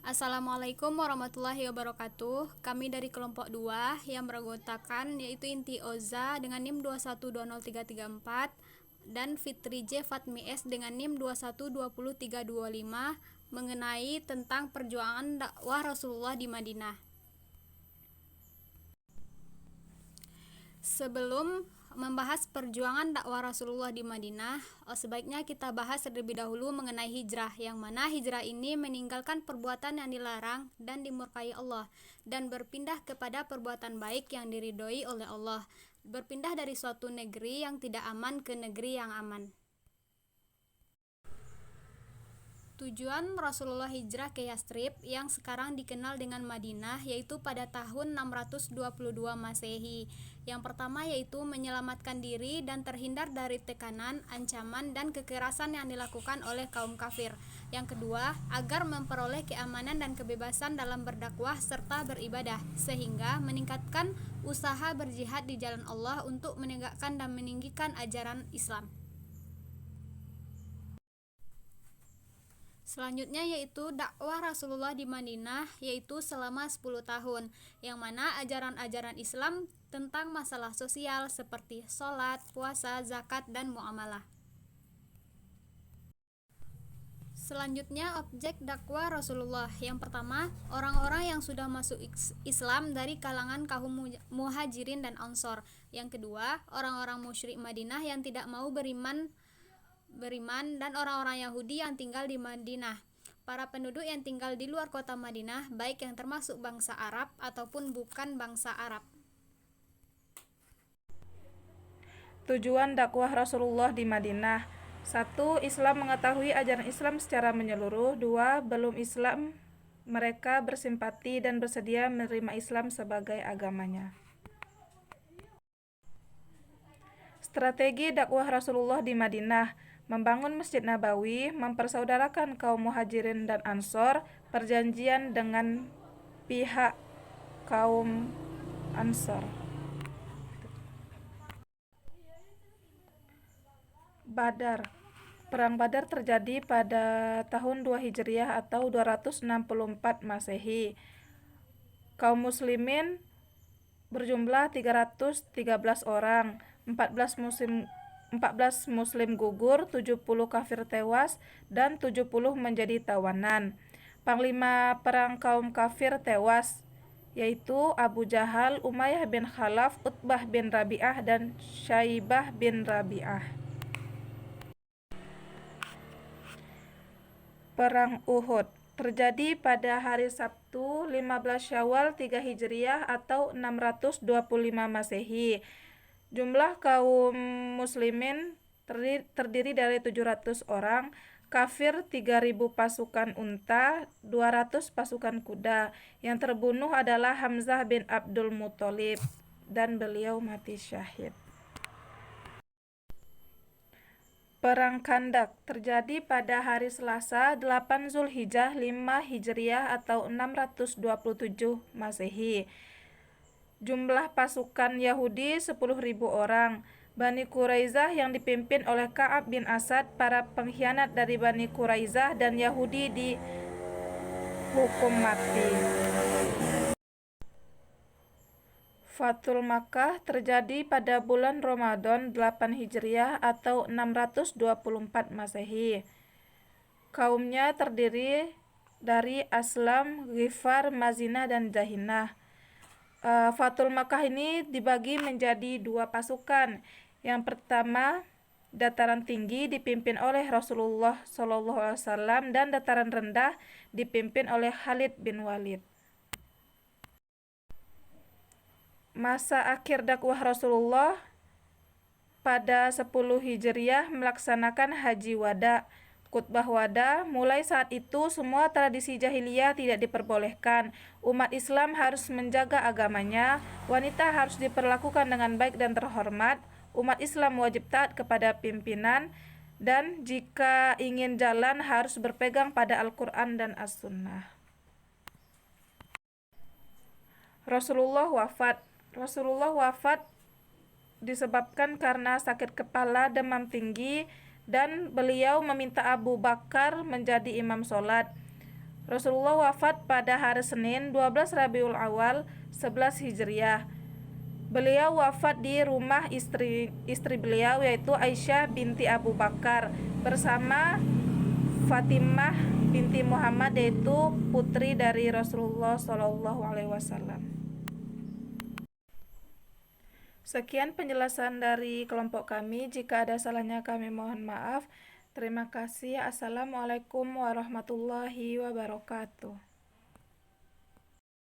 Assalamualaikum warahmatullahi wabarakatuh. Kami dari kelompok 2 yang beranggotakan yaitu Inti Oza dengan NIM 2120334 dan Fitri J Fatmi S dengan NIM 2120325 mengenai tentang perjuangan dakwah Rasulullah di Madinah. Sebelum membahas perjuangan dakwah Rasulullah di Madinah, sebaiknya kita bahas terlebih dahulu mengenai hijrah, yang mana hijrah ini meninggalkan perbuatan yang dilarang dan dimurkai Allah dan berpindah kepada perbuatan baik yang diridhoi oleh Allah, berpindah dari suatu negeri yang tidak aman ke negeri yang aman. Tujuan Rasulullah hijrah ke Yastrib yang sekarang dikenal dengan Madinah yaitu pada tahun 622 Masehi. Yang pertama yaitu menyelamatkan diri dan terhindar dari tekanan, ancaman, dan kekerasan yang dilakukan oleh kaum kafir. Yang kedua, agar memperoleh keamanan dan kebebasan dalam berdakwah serta beribadah, sehingga meningkatkan usaha berjihad di jalan Allah untuk menegakkan dan meninggikan ajaran Islam. Selanjutnya yaitu dakwah Rasulullah di Madinah yaitu selama 10 tahun, yang mana ajaran-ajaran Islam tentang masalah sosial seperti sholat, puasa, zakat, dan muamalah. Selanjutnya objek dakwah Rasulullah. Yang pertama, orang-orang yang sudah masuk Islam dari kalangan kaum muhajirin dan ansor. Yang kedua, orang-orang musyrik Madinah yang tidak mau beriman dan orang-orang Yahudi yang tinggal di Madinah. Para penduduk yang tinggal di luar kota Madinah, baik yang termasuk bangsa Arab ataupun bukan bangsa Arab. Tujuan dakwah Rasulullah di Madinah. 1. Islam mengetahui ajaran Islam secara menyeluruh. 2. Belum Islam, mereka bersimpati dan bersedia menerima Islam sebagai agamanya. Strategi dakwah Rasulullah di Madinah: membangun Masjid Nabawi, mempersaudarakan kaum muhajirin dan ansor, perjanjian dengan pihak kaum ansor. Badar. Perang Badar terjadi pada tahun 2 Hijriah atau 264 Masehi. Kaum muslimin berjumlah 313 orang, 14 muslim gugur, 70 kafir tewas, dan 70 menjadi tawanan. Panglima perang kaum kafir tewas, yaitu Abu Jahal, Umayyah bin Khalaf, Utbah bin Rabi'ah, dan Syaibah bin Rabi'ah. Perang Uhud terjadi pada hari Sabtu 15 Syawal 3 Hijriah atau 625 Masehi. Jumlah kaum muslimin terdiri dari 700 orang, kafir 3.000 pasukan unta, 200 pasukan kuda. Yang terbunuh adalah Hamzah bin Abdul Muthalib dan beliau mati syahid. Perang Khandak terjadi pada hari Selasa 8 Zulhijjah 5 Hijriah atau 627 Masehi. Jumlah pasukan Yahudi 10.000 orang. Bani Quraizah yang dipimpin oleh Ka'ab bin Asad, para pengkhianat dari Bani Quraizah dan Yahudi dihukum mati. Fathul Makkah terjadi pada bulan Ramadan 8 Hijriah atau 624 Masehi. Kaumnya terdiri dari Aslam, Ghifar, Mazinah, dan Jahinah. Fathul Makkah ini dibagi menjadi 2 pasukan. Yang pertama, dataran tinggi dipimpin oleh Rasulullah SAW dan dataran rendah dipimpin oleh Khalid bin Walid. Masa akhir dakwah Rasulullah pada 10 Hijriah melaksanakan Haji Wada, khutbah wada. Mulai saat itu semua tradisi jahiliyah tidak diperbolehkan. Umat Islam harus menjaga agamanya, wanita harus diperlakukan dengan baik dan terhormat, umat Islam wajib taat kepada pimpinan, dan jika ingin jalan harus berpegang pada Al-Quran dan As-Sunnah. Rasulullah wafat disebabkan karena sakit kepala, demam tinggi, dan beliau meminta Abu Bakar menjadi imam sholat. Rasulullah wafat pada hari Senin 12 Rabiul Awal 11 Hijriah. Beliau wafat di rumah istri beliau, yaitu Aisyah binti Abu Bakar, bersama Fatimah binti Muhammad, yaitu putri dari Rasulullah SAW. Sekian penjelasan dari kelompok kami. Jika ada salahnya kami mohon maaf. Terima kasih. Assalamualaikum warahmatullahi wabarakatuh.